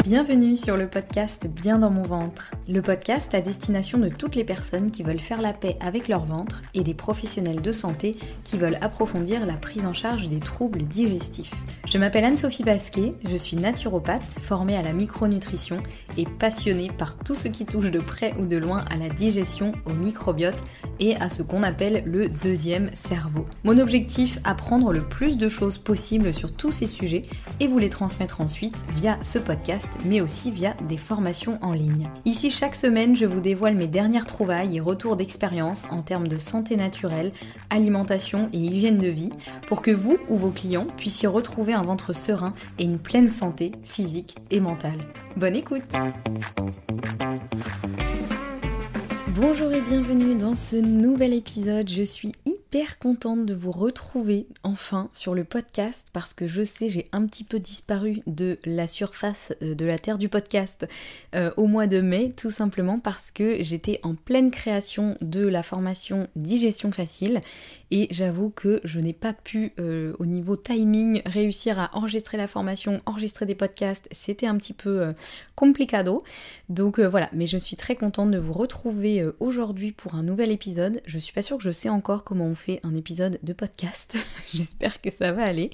Bienvenue sur le podcast Bien dans mon ventre, le podcast à destination de toutes les personnes qui veulent faire la paix avec leur ventre et des professionnels de santé qui veulent approfondir la prise en charge des troubles digestifs. Je m'appelle Anne-Sophie Basquet, je suis naturopathe, formée à la micronutrition et passionnée par tout ce qui touche de près ou de loin à la digestion, au microbiote et à ce qu'on appelle le deuxième cerveau. Mon objectif, apprendre le plus de choses possibles sur tous ces sujets et vous les transmettre ensuite via ce podcast, mais aussi via des formations en ligne. Ici, chaque semaine, je vous dévoile mes dernières trouvailles et retours d'expérience en termes de santé naturelle, alimentation et hygiène de vie, pour que vous ou vos clients puissiez retrouver un ventre serein et une pleine santé physique et mentale. Bonne écoute! Bonjour et bienvenue dans ce nouvel épisode. Je suis hyper contente de vous retrouver enfin sur le podcast parce que je sais, j'ai un petit peu disparu de la surface de la terre du podcast au mois de mai, tout simplement parce que j'étais en pleine création de la formation Digestion Facile et j'avoue que je n'ai pas pu au niveau timing réussir à enregistrer la formation, enregistrer des podcasts, c'était un petit peu complicado. Donc voilà, mais je suis très contente de vous retrouver aujourd'hui pour un nouvel épisode. Je suis pas sûre que je sais encore comment on fait un épisode de podcast. J'espère que ça va aller.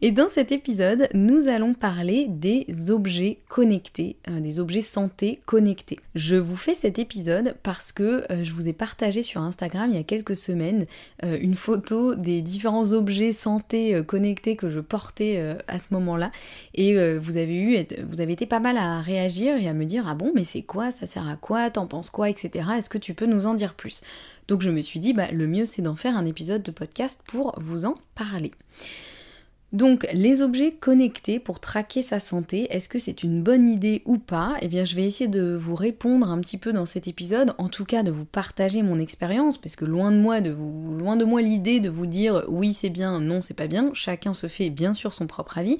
Et dans cet épisode, nous allons parler des objets connectés, des objets santé connectés. Je vous fais cet épisode parce que je vous ai partagé sur Instagram il y a quelques semaines une photo des différents objets santé connectés que je portais à ce moment-là. Et vous avez été pas mal à réagir et à me dire « Ah bon, mais c'est quoi? Ça sert à quoi? T'en penses quoi? Etc. Est-ce que tu peux nous en dire plus ?» Donc je me suis dit, le mieux c'est d'en faire un épisode de podcast pour vous en parler. Donc, les objets connectés pour traquer sa santé, est-ce que c'est une bonne idée ou pas ? Eh bien, je vais essayer de vous répondre un petit peu dans cet épisode, en tout cas de vous partager mon expérience, parce que loin de moi l'idée de vous dire oui c'est bien, non c'est pas bien, chacun se fait bien sûr son propre avis,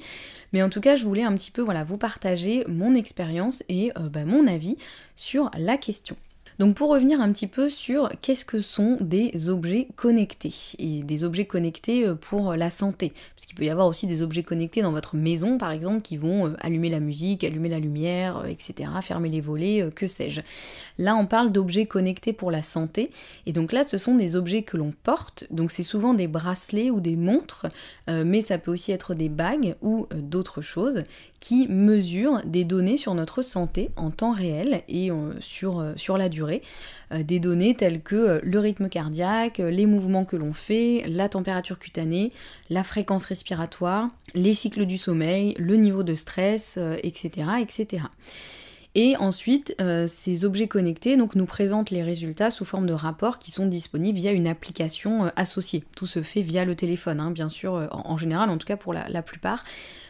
mais en tout cas je voulais un petit peu vous partager mon expérience et mon avis sur la question. Donc pour revenir un petit peu sur qu'est-ce que sont des objets connectés et des objets connectés pour la santé, parce qu'il peut y avoir aussi des objets connectés dans votre maison par exemple qui vont allumer la musique, allumer la lumière, etc., fermer les volets, que sais-je. Là on parle d'objets connectés pour la santé et donc là ce sont des objets que l'on porte, donc c'est souvent des bracelets ou des montres, mais ça peut aussi être des bagues ou d'autres choses qui mesurent des données sur notre santé en temps réel et sur la durée. Des données telles que le rythme cardiaque, les mouvements que l'on fait, la température cutanée, la fréquence respiratoire, les cycles du sommeil, le niveau de stress, etc., etc. Et ensuite, ces objets connectés nous présentent les résultats sous forme de rapports qui sont disponibles via une application associée. Tout se fait via le téléphone, bien sûr, en général, en tout cas pour la plupart.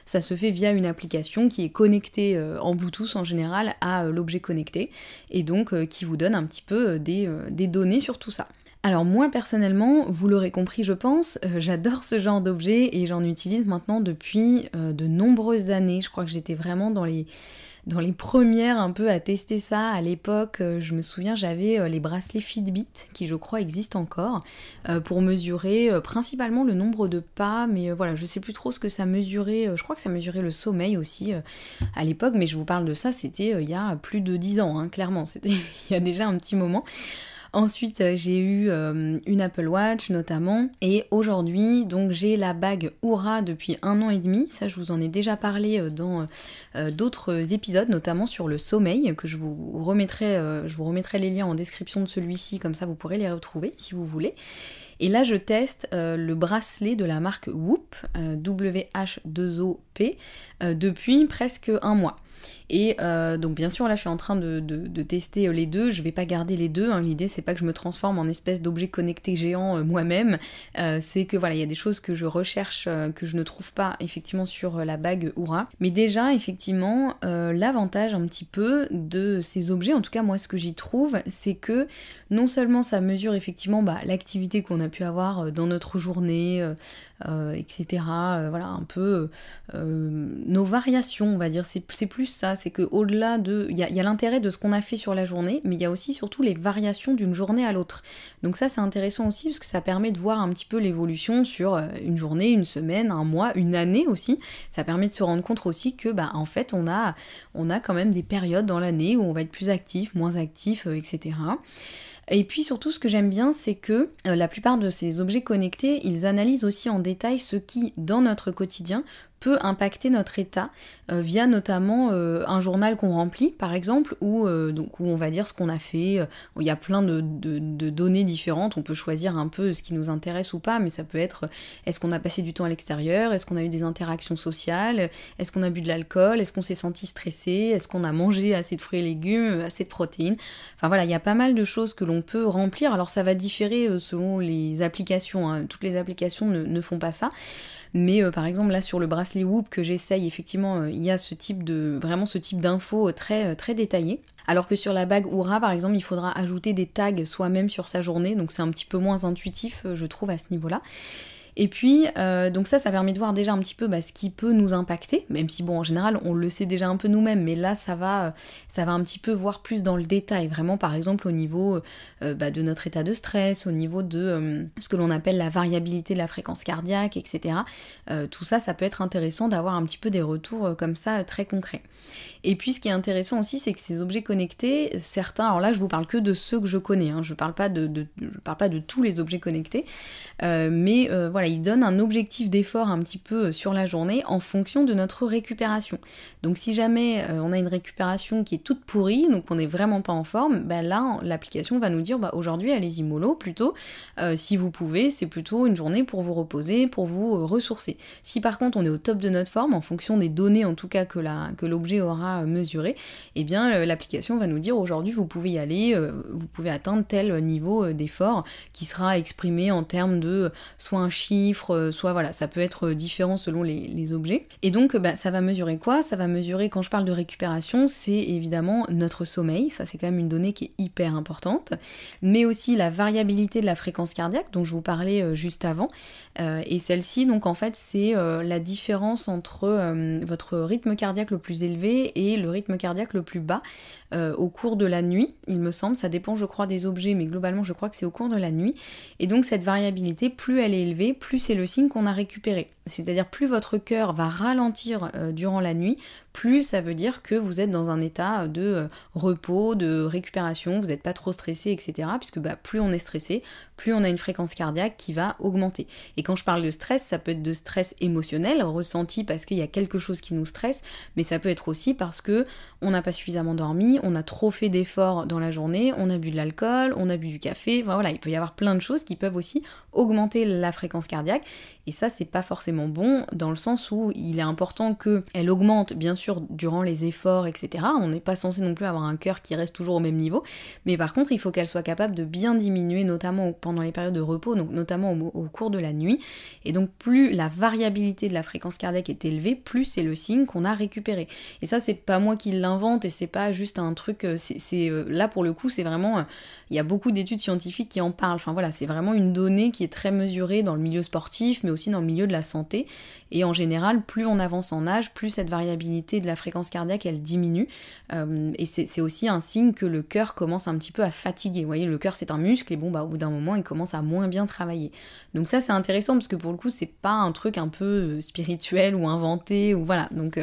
Ça se fait via une application qui est connectée en Bluetooth en général à l'objet connecté et donc qui vous donne un petit peu des données sur tout ça. Alors moi personnellement, vous l'aurez compris je pense, j'adore ce genre d'objet et j'en utilise maintenant depuis de nombreuses années. Je crois que j'étais vraiment dans les premières un peu à tester ça à l'époque. Je me souviens, j'avais les bracelets Fitbit qui je crois existent encore pour mesurer principalement le nombre de pas, mais voilà, je sais plus trop ce que ça mesurait. Je crois que ça mesurait le sommeil aussi à l'époque, mais je vous parle de ça, c'était il y a plus de 10 ans, clairement, c'était il y a déjà un petit moment. Ensuite, j'ai eu une Apple Watch notamment, et aujourd'hui, donc j'ai la bague Oura depuis 1 an et demi. Ça, je vous en ai déjà parlé dans d'autres épisodes, notamment sur le sommeil, que je vous remettrai les liens en description de celui-ci, comme ça vous pourrez les retrouver si vous voulez. Et là, je teste le bracelet de la marque Whoop, W-H-2-O-P, depuis presque 1 mois. Et donc bien sûr là je suis en train de tester les deux, je vais pas garder les deux, l'idée c'est pas que je me transforme en espèce d'objet connecté géant moi-même, c'est que voilà il y a des choses que je recherche que je ne trouve pas effectivement sur la bague Oura, mais déjà effectivement l'avantage un petit peu de ces objets, en tout cas moi ce que j'y trouve, c'est que non seulement ça mesure effectivement l'activité qu'on a pu avoir dans notre journée, etc. Voilà un peu nos variations on va dire, c'est plus ça, c'est que au-delà de... Il y a l'intérêt de ce qu'on a fait sur la journée, mais il y a aussi surtout les variations d'une journée à l'autre. Donc ça c'est intéressant aussi parce que ça permet de voir un petit peu l'évolution sur une journée, une semaine, un mois, une année aussi. Ça permet de se rendre compte aussi que en fait on a quand même des périodes dans l'année où on va être plus actif, moins actif, etc. Et puis surtout ce que j'aime bien c'est que la plupart de ces objets connectés, ils analysent aussi en détail ce qui, dans notre quotidien, peut impacter notre état via notamment un journal qu'on remplit par exemple où on va dire ce qu'on a fait, où il y a plein de données différentes, on peut choisir un peu ce qui nous intéresse ou pas, mais ça peut être est-ce qu'on a passé du temps à l'extérieur, est-ce qu'on a eu des interactions sociales, est-ce qu'on a bu de l'alcool, est-ce qu'on s'est senti stressé, est-ce qu'on a mangé assez de fruits et légumes, assez de protéines, enfin voilà, il y a pas mal de choses que l'on peut remplir, alors ça va différer selon les applications, hein. Toutes les applications ne font pas ça. Mais par exemple là sur le bracelet Whoop que j'essaye, effectivement il y a ce type d'infos très, très détaillées. Alors que sur la bague Oura par exemple il faudra ajouter des tags soi-même sur sa journée, donc c'est un petit peu moins intuitif je trouve à ce niveau-là. Et puis, donc ça permet de voir déjà un petit peu ce qui peut nous impacter, même si bon, en général, on le sait déjà un peu nous-mêmes, mais là, ça va un petit peu voir plus dans le détail, vraiment, par exemple, au niveau de notre état de stress, au niveau de ce que l'on appelle la variabilité de la fréquence cardiaque, etc. Tout ça, ça peut être intéressant d'avoir un petit peu des retours comme ça, très concrets. Et puis, ce qui est intéressant aussi, c'est que ces objets connectés, certains, alors là, je vous parle que de ceux que je connais, hein, je parle pas de tous les objets connectés, mais voilà, il donne un objectif d'effort un petit peu sur la journée en fonction de notre récupération. Donc si jamais on a une récupération qui est toute pourrie, donc on n'est vraiment pas en forme, là l'application va nous dire aujourd'hui allez-y mollo plutôt, si vous pouvez, c'est plutôt une journée pour vous reposer, pour vous ressourcer. Si par contre on est au top de notre forme, en fonction des données en tout cas que l'objet aura mesuré, eh bien l'application va nous dire aujourd'hui vous pouvez y aller, vous pouvez atteindre tel niveau d'effort qui sera exprimé en termes de soit un chiffre, soit voilà, ça peut être différent selon les objets. Et donc ça va mesurer quoi? Ça va mesurer, quand je parle de récupération, c'est évidemment notre sommeil, ça c'est quand même une donnée qui est hyper importante, mais aussi la variabilité de la fréquence cardiaque dont je vous parlais juste avant, et celle-ci donc en fait c'est la différence entre votre rythme cardiaque le plus élevé et le rythme cardiaque le plus bas au cours de la nuit, il me semble, ça dépend je crois des objets, mais globalement je crois que c'est au cours de la nuit, et donc cette variabilité, plus elle est élevée, plus c'est le signe qu'on a récupéré. C'est-à-dire plus votre cœur va ralentir durant la nuit, plus ça veut dire que vous êtes dans un état de repos, de récupération, vous n'êtes pas trop stressé, etc. Puisque plus on est stressé, plus on a une fréquence cardiaque qui va augmenter. Et quand je parle de stress, ça peut être de stress émotionnel, ressenti parce qu'il y a quelque chose qui nous stresse, mais ça peut être aussi parce que on n'a pas suffisamment dormi, on a trop fait d'efforts dans la journée, on a bu de l'alcool, on a bu du café, enfin voilà, il peut y avoir plein de choses qui peuvent aussi augmenter la fréquence cardiaque, et ça c'est pas forcément bon dans le sens où il est important qu'elle augmente bien sûr durant les efforts, etc. On n'est pas censé non plus avoir un cœur qui reste toujours au même niveau, mais par contre il faut qu'elle soit capable de bien diminuer, notamment pendant les périodes de repos, donc notamment au cours de la nuit, et donc plus la variabilité de la fréquence cardiaque est élevée, plus c'est le signe qu'on a récupéré. Et ça c'est pas moi qui l'invente, et c'est pas juste un truc, là pour le coup c'est vraiment, il y a beaucoup d'études scientifiques qui en parlent, enfin voilà, c'est vraiment une donnée qui est très mesurée dans le milieu sportif, mais aussi dans le milieu de la santé, et en général plus on avance en âge, plus cette variabilité de la fréquence cardiaque elle diminue, et c'est aussi un signe que le cœur commence un petit peu à fatiguer. Vous voyez, le cœur c'est un muscle, et bon au bout d'un moment il commence à moins bien travailler. Donc ça c'est intéressant parce que pour le coup c'est pas un truc un peu spirituel ou inventé, ou voilà, donc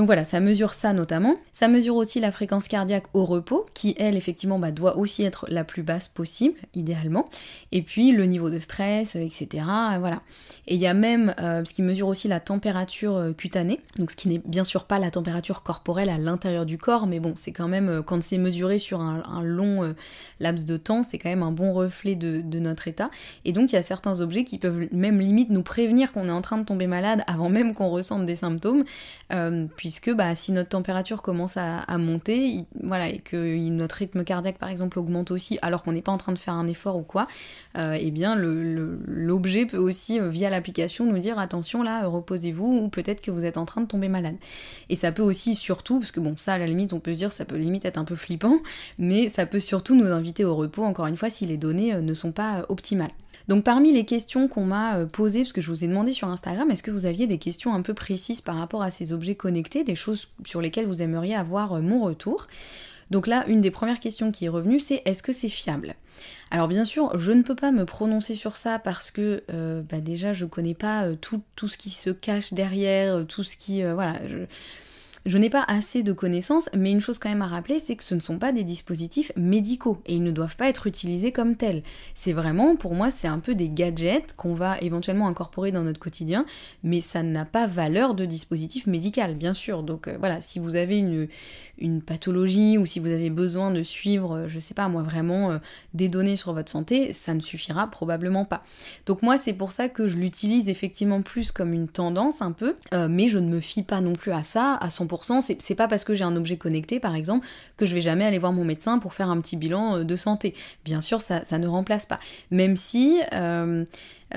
voilà, ça mesure ça notamment. Ça mesure aussi la fréquence cardiaque au repos, qui elle effectivement doit aussi être la plus basse possible, idéalement. Et puis le niveau de stress, etc. Voilà. Et il y a même ce qui mesure aussi la température cutanée, donc ce qui n'est bien sûr pas la température corporelle à l'intérieur du corps, mais bon, c'est quand même, quand c'est mesuré sur un long laps de temps, c'est quand même un bon reflet de notre état. Et donc il y a certains objets qui peuvent même limite nous prévenir qu'on est en train de tomber malade avant même qu'on ressente des symptômes, puisque si notre température commence à monter, voilà, et que notre rythme cardiaque par exemple augmente aussi alors qu'on n'est pas en train de faire un effort ou quoi, eh bien l'objet peut aussi via l'application nous dire attention là, reposez-vous, ou peut-être que vous êtes en train de tomber malade. Et ça peut aussi surtout, parce que bon ça à la limite on peut se dire ça peut limite être un peu flippant, mais ça peut surtout nous inviter au repos, encore une fois si les données ne sont pas optimales. Donc parmi les questions qu'on m'a posées, parce que je vous ai demandé sur Instagram, est-ce que vous aviez des questions un peu précises par rapport à ces objets connectés, des choses sur lesquelles vous aimeriez avoir mon retour? Donc là, une des premières questions qui est revenue, c'est est-ce que c'est fiable? Alors bien sûr, je ne peux pas me prononcer sur ça parce que déjà je connais pas tout ce qui se cache derrière, tout ce qui... voilà, je n'ai pas assez de connaissances, mais une chose quand même à rappeler, c'est que ce ne sont pas des dispositifs médicaux et ils ne doivent pas être utilisés comme tels. C'est vraiment, pour moi, c'est un peu des gadgets qu'on va éventuellement incorporer dans notre quotidien, mais ça n'a pas valeur de dispositif médical, bien sûr. Donc voilà, si vous avez une pathologie ou si vous avez besoin de suivre, je sais pas moi, vraiment des données sur votre santé, ça ne suffira probablement pas. Donc moi, c'est pour ça que je l'utilise effectivement plus comme une tendance un peu, mais je ne me fie pas non plus à ça à 100%. C'est pas parce que j'ai un objet connecté par exemple que je vais jamais aller voir mon médecin pour faire un petit bilan de santé. Bien sûr ça ne remplace pas. Même si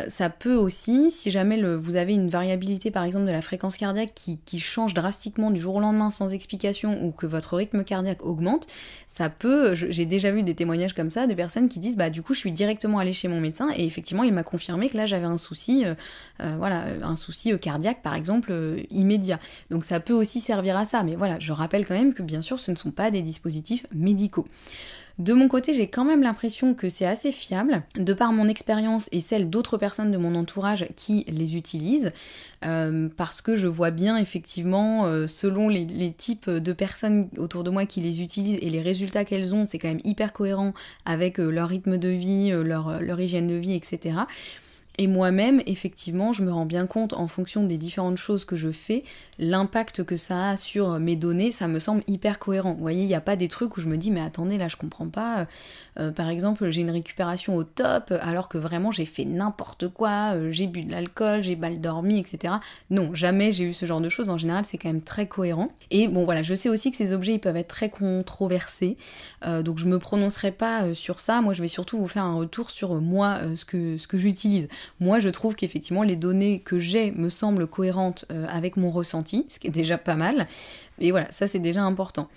ça peut aussi, si jamais vous avez une variabilité par exemple de la fréquence cardiaque qui change drastiquement du jour au lendemain sans explication ou que votre rythme cardiaque augmente, ça peut, j'ai déjà vu des témoignages comme ça de personnes qui disent du coup je suis directement allée chez mon médecin et effectivement il m'a confirmé que là j'avais un souci, un souci cardiaque par exemple immédiat. Donc ça peut aussi servir à ça, mais voilà, je rappelle quand même que bien sûr ce ne sont pas des dispositifs médicaux. De mon côté, j'ai quand même l'impression que c'est assez fiable, de par mon expérience et celle d'autres personnes de mon entourage qui les utilisent, parce que je vois bien effectivement, selon les types de personnes autour de moi qui les utilisent et les résultats qu'elles ont, c'est quand même hyper cohérent avec leur rythme de vie, leur hygiène de vie, etc. Et moi-même, effectivement, je me rends bien compte en fonction des différentes choses que je fais, l'impact que ça a sur mes données, ça me semble hyper cohérent. Vous voyez, il n'y a pas des trucs où je me dis, mais attendez, là je comprends pas, par exemple, j'ai une récupération au top, alors que vraiment j'ai fait n'importe quoi, j'ai bu de l'alcool, j'ai mal dormi, etc. Non, jamais j'ai eu ce genre de choses, en général c'est quand même très cohérent. Et bon voilà, je sais aussi que ces objets, ils peuvent être très controversés, donc je me prononcerai pas sur ça, moi je vais surtout vous faire un retour sur moi, ce que j'utilise. Moi, je trouve qu'effectivement, les données que j'ai me semblent cohérentes avec mon ressenti, ce qui est déjà pas mal. Et voilà, ça c'est déjà important.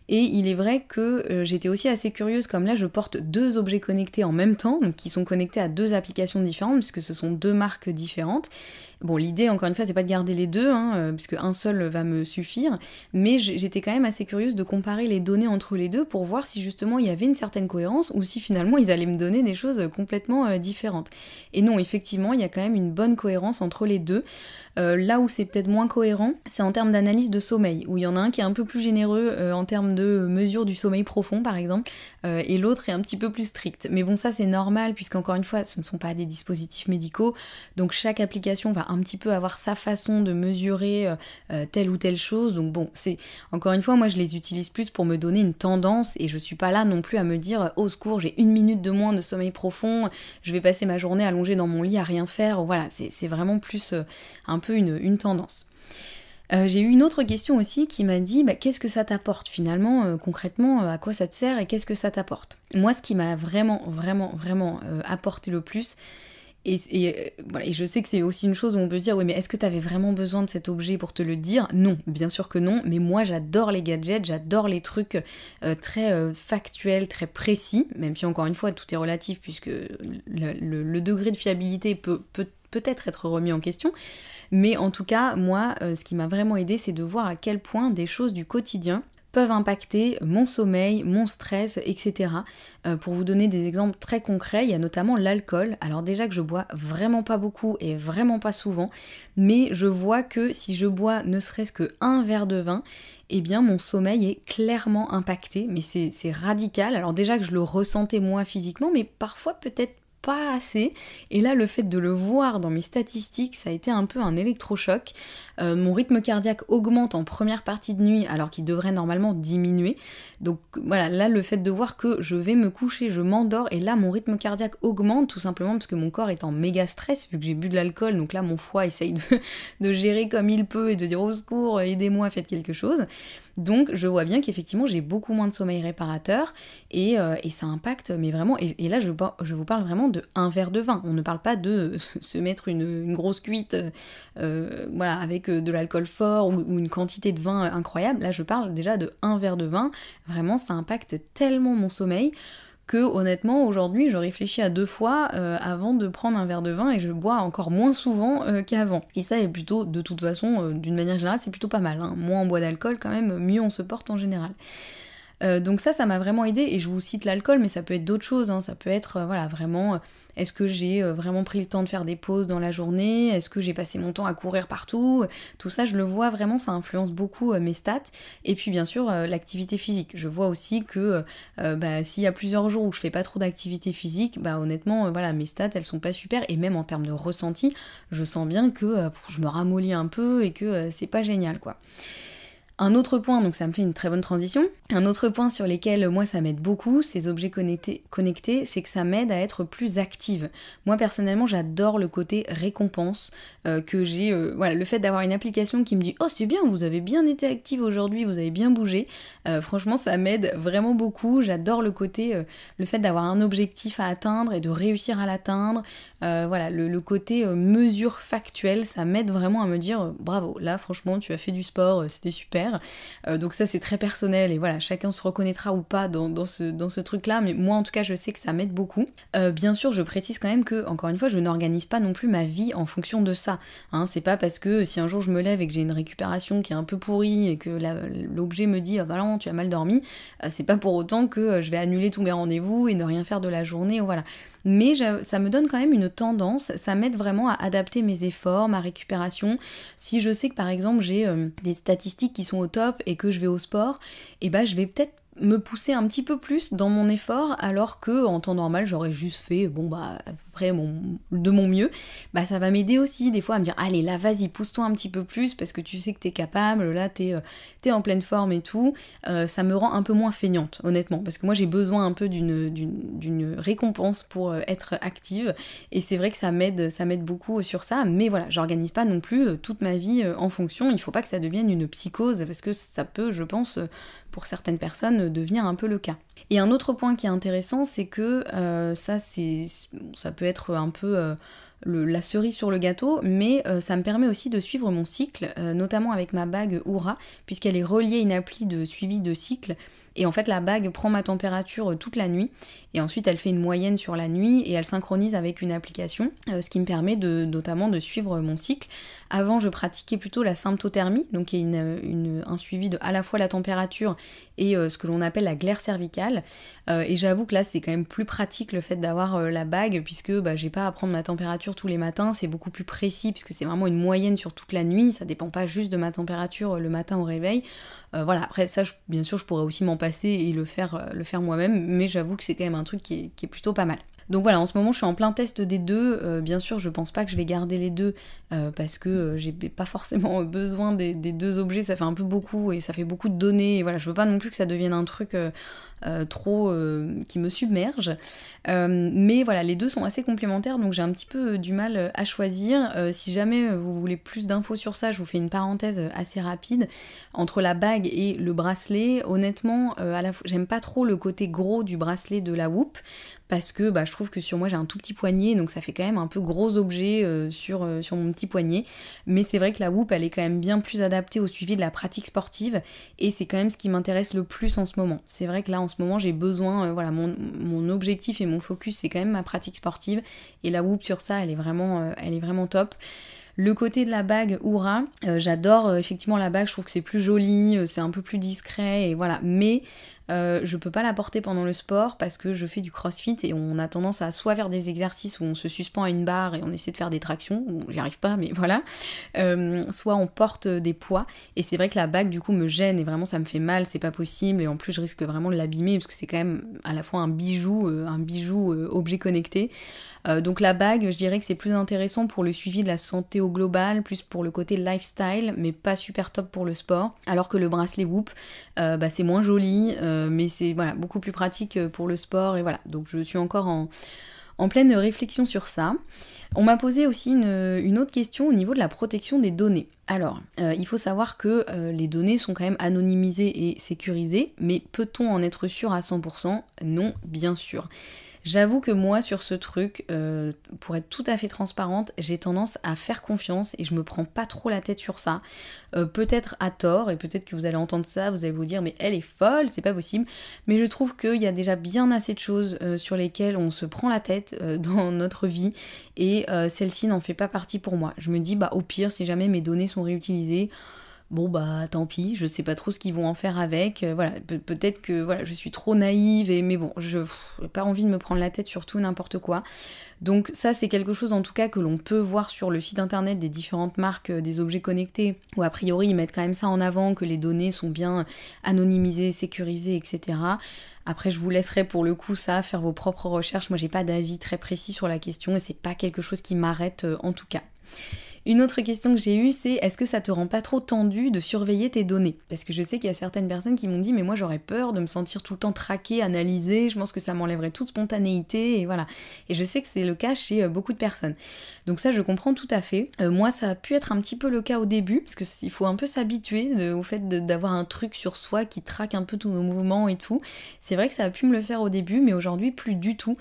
Et il est vrai que j'étais aussi assez curieuse, comme là je porte 2 objets connectés en même temps, donc qui sont connectés à 2 applications différentes, puisque ce sont 2 marques différentes. Bon, l'idée, encore une fois, c'est pas de garder les 2, puisque un seul va me suffire, mais j'étais quand même assez curieuse de comparer les données entre les deux pour voir si justement il y avait une certaine cohérence ou si finalement ils allaient me donner des choses complètement différentes. Et non, effectivement, il y a quand même une bonne cohérence entre les deux. Là où c'est peut-être moins cohérent, c'est en termes d'analyse de sommeil, où il y en a un qui est un peu plus généreux en termes de mesure du sommeil profond par exemple, et l'autre est un petit peu plus strict. Mais bon, ça c'est normal, puisqu'encore une fois, ce ne sont pas des dispositifs médicaux, donc chaque application va un petit peu avoir sa façon de mesurer telle ou telle chose, donc bon, c'est encore une fois, moi je les utilise plus pour me donner une tendance, et je suis pas là non plus à me dire au secours, j'ai 1 minute de moins de sommeil profond, je vais passer ma journée allongée dans mon lit à rien faire, voilà, c'est vraiment plus un peu une tendance. J'ai eu une autre question aussi qui m'a dit qu'est-ce que ça t'apporte finalement, concrètement, à quoi ça te sert et qu'est-ce que ça t'apporte. Moi, ce qui m'a vraiment apporté le plus, et je sais que c'est aussi une chose où on peut se dire oui mais est-ce que t'avais vraiment besoin de cet objet pour te le dire? Non, bien sûr que non, mais moi j'adore les gadgets, j'adore les trucs très factuels, très précis, même si encore une fois tout est relatif puisque le degré de fiabilité peut-être être remis en question, mais en tout cas moi ce qui m'a vraiment aidé c'est de voir à quel point des choses du quotidien peuvent impacter mon sommeil, mon stress, etc. Pour vous donner des exemples très concrets, il y a notamment l'alcool. Alors déjà que je bois vraiment pas beaucoup et vraiment pas souvent, mais je vois que si je bois ne serait-ce que 1 verre de vin, eh bien mon sommeil est clairement impacté, mais c'est radical. Alors déjà que je le ressentais moi physiquement, mais parfois peut-être pas assez, et là le fait de le voir dans mes statistiques, ça a été un peu un électrochoc. Mon rythme cardiaque augmente en première partie de nuit alors qu'il devrait normalement diminuer, donc voilà, là le fait de voir que je vais me coucher, je m'endors et là mon rythme cardiaque augmente tout simplement parce que mon corps est en méga stress vu que j'ai bu de l'alcool, donc là mon foie essaye de gérer comme il peut et de dire au secours, aidez-moi, faites quelque chose. Donc je vois bien qu'effectivement j'ai beaucoup moins de sommeil réparateur et ça impacte, mais vraiment, et là je vous parle vraiment de 1 verre de vin, on ne parle pas de se mettre une grosse cuite voilà, avec de l'alcool fort ou une quantité de vin incroyable, là je parle déjà de 1 verre de vin, vraiment ça impacte tellement mon sommeil que honnêtement aujourd'hui je réfléchis à 2 fois avant de prendre un verre de vin et je bois encore moins souvent qu'avant. Et ça est plutôt, de toute façon, d'une manière générale, c'est plutôt pas mal, hein. Moins on boit d'alcool quand même, mieux on se porte en général. Donc ça m'a vraiment aidé, et je vous cite l'alcool, mais ça peut être d'autres choses, hein. Ça peut être voilà vraiment, est-ce que j'ai vraiment pris le temps de faire des pauses dans la journée, est-ce que j'ai passé mon temps à courir partout, tout ça je le vois vraiment, ça influence beaucoup mes stats, et puis bien sûr l'activité physique. Je vois aussi que s'il y a plusieurs jours où je fais pas trop d'activité physique, honnêtement voilà, mes stats elles sont pas super, et même en termes de ressenti, je sens bien que je me ramollis un peu et que c'est pas génial quoi. Un autre point, donc ça me fait une très bonne transition, un autre point sur lesquels moi ça m'aide beaucoup, ces objets connectés, c'est que ça m'aide à être plus active. Moi personnellement j'adore le côté récompense que j'ai, voilà, le fait d'avoir une application qui me dit « Oh c'est bien, vous avez bien été active aujourd'hui, vous avez bien bougé », franchement ça m'aide vraiment beaucoup. J'adore le côté, le fait d'avoir un objectif à atteindre et de réussir à l'atteindre, voilà, le côté mesure factuelle, ça m'aide vraiment à me dire « Bravo, là franchement tu as fait du sport, c'était super ». Donc ça c'est très personnel et voilà, chacun se reconnaîtra ou pas dans ce truc là, mais moi en tout cas je sais que ça m'aide beaucoup. Bien sûr je précise quand même que, encore une fois, je n'organise pas non plus ma vie en fonction de ça, hein. C'est pas parce que si un jour je me lève et que j'ai une récupération qui est un peu pourrie et que l'objet me dit « Ah bah non, tu as mal dormi », c'est pas pour autant que je vais annuler tous mes rendez-vous et ne rien faire de la journée, voilà. Mais ça me donne quand même une tendance, ça m'aide vraiment à adapter mes efforts, ma récupération. Si je sais que par exemple j'ai des statistiques qui sont au top et que je vais au sport, et je vais peut-être me pousser un petit peu plus dans mon effort, alors que en temps normal j'aurais juste fait à peu près de mon mieux. Ça va m'aider aussi des fois à me dire allez là vas-y pousse-toi un petit peu plus parce que tu sais que t'es capable, là t'es en pleine forme et tout. Ça me rend un peu moins feignante honnêtement, parce que moi j'ai besoin un peu d'une récompense pour être active, et c'est vrai que ça m'aide beaucoup sur ça. Mais voilà, j'organise pas non plus toute ma vie en fonction, il faut pas que ça devienne une psychose, parce que ça peut, je pense, pour certaines personnes devenir un peu le cas. Et un autre point qui est intéressant, c'est que ça peut être un peu la cerise sur le gâteau, mais ça me permet aussi de suivre mon cycle, notamment avec ma bague Oura, puisqu'elle est reliée à une appli de suivi de cycle. Et en fait la bague prend ma température toute la nuit, et ensuite elle fait une moyenne sur la nuit et elle synchronise avec une application, ce qui me permet notamment de suivre mon cycle. Avant je pratiquais plutôt la symptothermie, donc qui est un suivi de à la fois la température et ce que l'on appelle la glaire cervicale, et j'avoue que là c'est quand même plus pratique le fait d'avoir la bague, puisque j'ai pas à prendre ma température tous les matins, c'est beaucoup plus précis puisque c'est vraiment une moyenne sur toute la nuit, ça dépend pas juste de ma température le matin au réveil. Voilà, après ça bien sûr je pourrais aussi m'en passer et le faire moi-même, mais j'avoue que c'est quand même un truc qui est plutôt pas mal. Donc voilà, en ce moment je suis en plein test des deux, bien sûr je pense pas que je vais garder les deux parce que j'ai pas forcément besoin des deux objets, ça fait un peu beaucoup et ça fait beaucoup de données, et voilà, je veux pas non plus que ça devienne un truc trop qui me submerge, mais voilà, les deux sont assez complémentaires, donc j'ai un petit peu du mal à choisir. Si jamais vous voulez plus d'infos sur ça, je vous fais une parenthèse assez rapide. Entre la bague et le bracelet, honnêtement, j'aime pas trop le côté gros du bracelet de la Whoop, parce que je trouve que sur moi j'ai un tout petit poignet, donc ça fait quand même un peu gros objet sur mon petit poignet. Mais c'est vrai que la Whoop elle est quand même bien plus adaptée au suivi de la pratique sportive, et c'est quand même ce qui m'intéresse le plus en ce moment. C'est vrai que là en ce moment j'ai besoin, voilà, mon objectif et mon focus c'est quand même ma pratique sportive, et la Whoop sur ça elle est vraiment top. Le côté de la bague Oura, j'adore effectivement la bague, je trouve que c'est plus joli, c'est un peu plus discret, et voilà, mais je peux pas la porter pendant le sport parce que je fais du crossfit et on a tendance à soit faire des exercices où on se suspend à une barre et on essaie de faire des tractions, bon, j'y arrive pas mais voilà, soit on porte des poids, et c'est vrai que la bague du coup me gêne et vraiment ça me fait mal, c'est pas possible, et en plus je risque vraiment de l'abîmer parce que c'est quand même à la fois un bijou objet connecté. Donc la bague, je dirais que c'est plus intéressant pour le suivi de la santé au global, plus pour le côté lifestyle, mais pas super top pour le sport, alors que le bracelet Whoop, c'est moins joli, mais c'est voilà, beaucoup plus pratique pour le sport, et voilà, donc je suis encore en pleine réflexion sur ça. On m'a posé aussi une autre question au niveau de la protection des données. Alors, il faut savoir que les données sont quand même anonymisées et sécurisées, mais peut-on en être sûr à 100%? Non, bien sûr. J'avoue que moi, sur ce truc, pour être tout à fait transparente, j'ai tendance à faire confiance et je me prends pas trop la tête sur ça. Peut-être à tort, et peut-être que vous allez entendre ça, vous allez vous dire mais elle est folle, c'est pas possible. Mais je trouve qu'il y a déjà bien assez de choses sur lesquelles on se prend la tête dans notre vie, et celle-ci n'en fait pas partie pour moi. Je me dis bah au pire, si jamais mes données sont réutilisées, bon bah tant pis, je sais pas trop ce qu'ils vont en faire avec, voilà, peut-être que voilà, je suis trop naïve, mais bon, j'ai pas envie de me prendre la tête sur tout n'importe quoi. Donc ça c'est quelque chose en tout cas que l'on peut voir sur le site internet des différentes marques des objets connectés, où a priori ils mettent quand même ça en avant, que les données sont bien anonymisées, sécurisées, etc. Après je vous laisserai pour le coup ça, faire vos propres recherches, moi j'ai pas d'avis très précis sur la question et c'est pas quelque chose qui m'arrête en tout cas. Une autre question que j'ai eue, c'est est-ce que ça te rend pas trop tendu de surveiller tes données? Parce que je sais qu'il y a certaines personnes qui m'ont dit mais moi j'aurais peur de me sentir tout le temps traquée, analysée, je pense que ça m'enlèverait toute spontanéité et voilà. Et je sais que c'est le cas chez beaucoup de personnes. Donc ça je comprends tout à fait. Moi ça a pu être un petit peu le cas au début, parce qu'il faut un peu s'habituer au fait d'avoir un truc sur soi qui traque un peu tous nos mouvements et tout. C'est vrai que ça a pu me le faire au début, mais aujourd'hui plus du tout.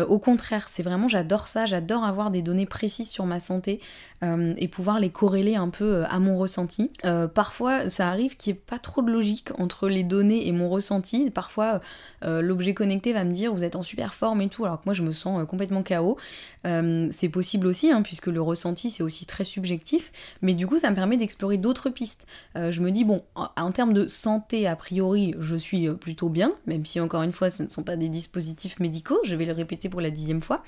Au contraire, c'est vraiment, j'adore ça, j'adore avoir des données précises sur ma santé. Et pouvoir les corréler un peu à mon ressenti. Parfois, ça arrive qu'il n'y ait pas trop de logique entre les données et mon ressenti. Parfois, l'objet connecté va me dire vous êtes en super forme et tout, alors que moi je me sens complètement KO. C'est possible aussi, hein, puisque le ressenti c'est aussi très subjectif, mais du coup ça me permet d'explorer d'autres pistes. Je me dis bon, en termes de santé, a priori, je suis plutôt bien, même si encore une fois ce ne sont pas des dispositifs médicaux, je vais le répéter pour la 10e fois,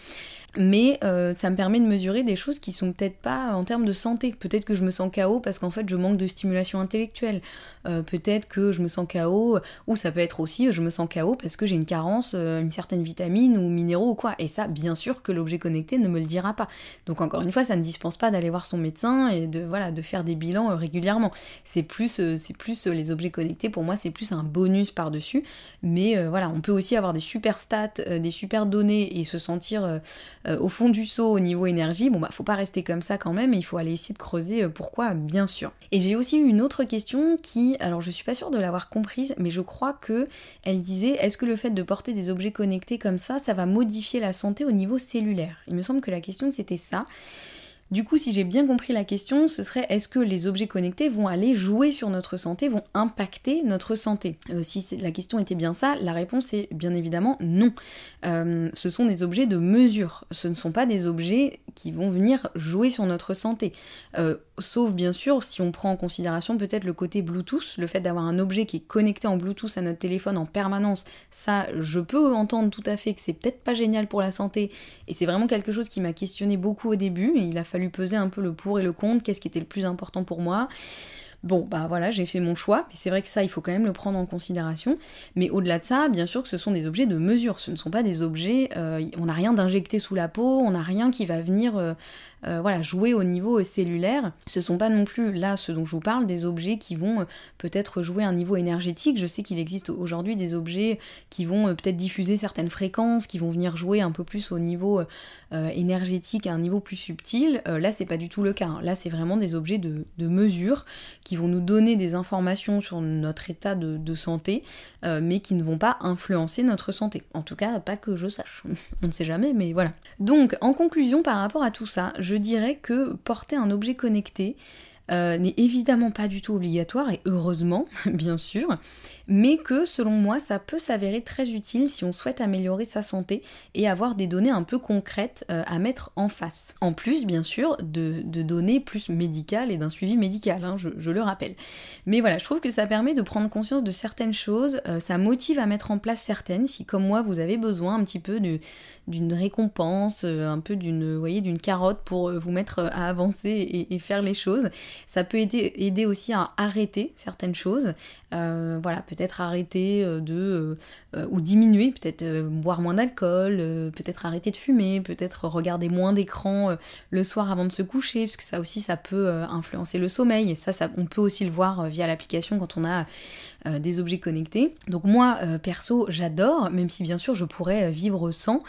mais ça me permet de mesurer des choses qui sont peut-être pas en termes de santé. Peut-être que je me sens KO parce qu'en fait je manque de stimulation intellectuelle, peut-être que je me sens KO, ou ça peut être aussi je me sens KO parce que j'ai une carence, une certaine vitamine ou minéraux ou quoi, et ça bien sûr que l'objet connecté ne me le dira pas. Donc encore une fois ça ne dispense pas d'aller voir son médecin et de faire des bilans régulièrement. C'est plus les objets connectés, pour moi c'est plus un bonus par-dessus, mais voilà, on peut aussi avoir des super stats, des super données et se sentir au fond du seau au niveau énergie. Bon bah faut pas rester comme ça quand même, il faut aller essayer de creuser pourquoi, bien sûr. Et j'ai aussi eu une autre question qui, alors je suis pas sûre de l'avoir comprise, mais je crois que elle disait est-ce que le fait de porter des objets connectés comme ça va modifier la santé au niveau cellulaire? Il me semble que la question c'était ça. Du coup, si j'ai bien compris la question, ce serait est-ce que les objets connectés vont aller jouer sur notre santé, vont impacter notre santé? Si la question était bien ça, la réponse est bien évidemment non. Ce sont des objets de mesure, ce ne sont pas des objets qui vont venir jouer sur notre santé. Sauf bien sûr si on prend en considération peut-être le côté Bluetooth, le fait d'avoir un objet qui est connecté en Bluetooth à notre téléphone en permanence, ça je peux entendre tout à fait que c'est peut-être pas génial pour la santé, et c'est vraiment quelque chose qui m'a questionné beaucoup au début, et il a fallu peser un peu le pour et le contre, qu'est-ce qui était le plus important pour moi. Bon, bah voilà, j'ai fait mon choix, mais c'est vrai que ça, il faut quand même le prendre en considération. Mais au-delà de ça, bien sûr que ce sont des objets de mesure, ce ne sont pas des objets, on n'a rien d'injecté sous la peau, on n'a rien qui va venir jouer au niveau cellulaire. Ce sont pas non plus, là, ce dont je vous parle, des objets qui vont peut-être jouer à un niveau énergétique. Je sais qu'il existe aujourd'hui des objets qui vont peut-être diffuser certaines fréquences, qui vont venir jouer un peu plus au niveau énergétique, à un niveau plus subtil. Là, c'est pas du tout le cas, hein. Là, c'est vraiment des objets de mesure qui vont nous donner des informations sur notre état de santé, mais qui ne vont pas influencer notre santé. En tout cas, pas que je sache. On ne sait jamais, mais voilà. Donc, en conclusion, par rapport à tout ça, je dirais que porter un objet connecté n'est évidemment pas du tout obligatoire, et heureusement, bien sûr, mais que selon moi ça peut s'avérer très utile si on souhaite améliorer sa santé et avoir des données un peu concrètes à mettre en face. En plus bien sûr de données plus médicales et d'un suivi médical, hein, je le rappelle. Mais voilà, je trouve que ça permet de prendre conscience de certaines choses, ça motive à mettre en place certaines, si comme moi vous avez besoin un petit peu d'une récompense, un peu d'une carotte pour vous mettre à avancer et faire les choses. Ça peut aider aussi à arrêter certaines choses, voilà, peut-être arrêter ou diminuer, peut-être boire moins d'alcool, peut-être arrêter de fumer, peut-être regarder moins d'écran le soir avant de se coucher, parce que ça aussi ça peut influencer le sommeil, et ça on peut aussi le voir via l'application quand on a des objets connectés. Donc moi, perso, j'adore, même si bien sûr je pourrais vivre sans,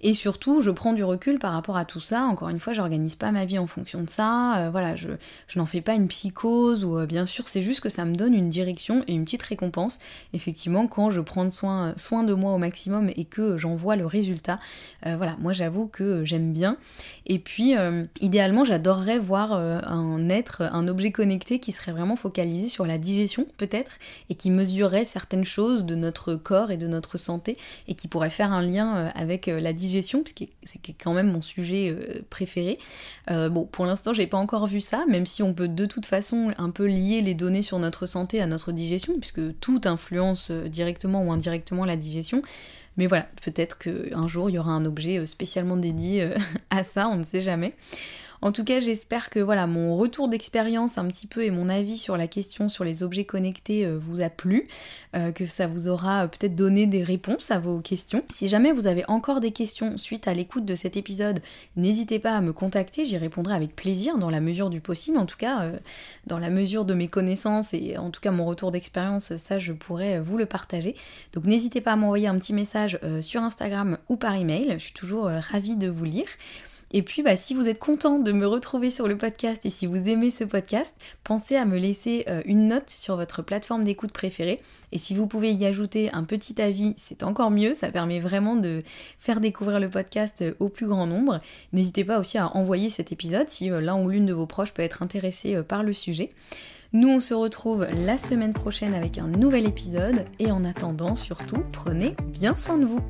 et surtout je prends du recul par rapport à tout ça. Encore une fois, j'organise pas ma vie en fonction de ça, voilà, je n'en fais pas une psychose ou bien sûr c'est juste que ça me donne une direction et une petite récompense. Effectivement, quand je prends soin de moi au maximum et que j'en vois le résultat, voilà, moi j'avoue que j'aime bien. Et puis idéalement j'adorerais voir un objet connecté qui serait vraiment focalisé sur la digestion peut-être et qui mesurerait certaines choses de notre corps et de notre santé et qui pourrait faire un lien avec la digestion, puisque c'est quand même mon sujet préféré. Bon, pour l'instant j'ai pas encore vu ça, même si on peut de toute façon un peu lier les données sur notre santé à notre digestion, puisque tout influence directement ou indirectement la digestion. Mais voilà, peut-être qu'un jour il y aura un objet spécialement dédié à ça, on ne sait jamais. En tout cas, j'espère que voilà, mon retour d'expérience un petit peu et mon avis sur la question sur les objets connectés vous a plu, que ça vous aura peut-être donné des réponses à vos questions. Si jamais vous avez encore des questions suite à l'écoute de cet épisode, n'hésitez pas à me contacter, j'y répondrai avec plaisir dans la mesure du possible, en tout cas dans la mesure de mes connaissances et en tout cas mon retour d'expérience, ça je pourrais vous le partager. Donc n'hésitez pas à m'envoyer un petit message sur Instagram ou par email, je suis toujours ravie de vous lire. Et puis si vous êtes content de me retrouver sur le podcast et si vous aimez ce podcast, pensez à me laisser une note sur votre plateforme d'écoute préférée. Et si vous pouvez y ajouter un petit avis, c'est encore mieux, ça permet vraiment de faire découvrir le podcast au plus grand nombre. N'hésitez pas aussi à envoyer cet épisode si l'un ou l'une de vos proches peut être intéressé par le sujet. Nous on se retrouve la semaine prochaine avec un nouvel épisode et en attendant surtout, prenez bien soin de vous.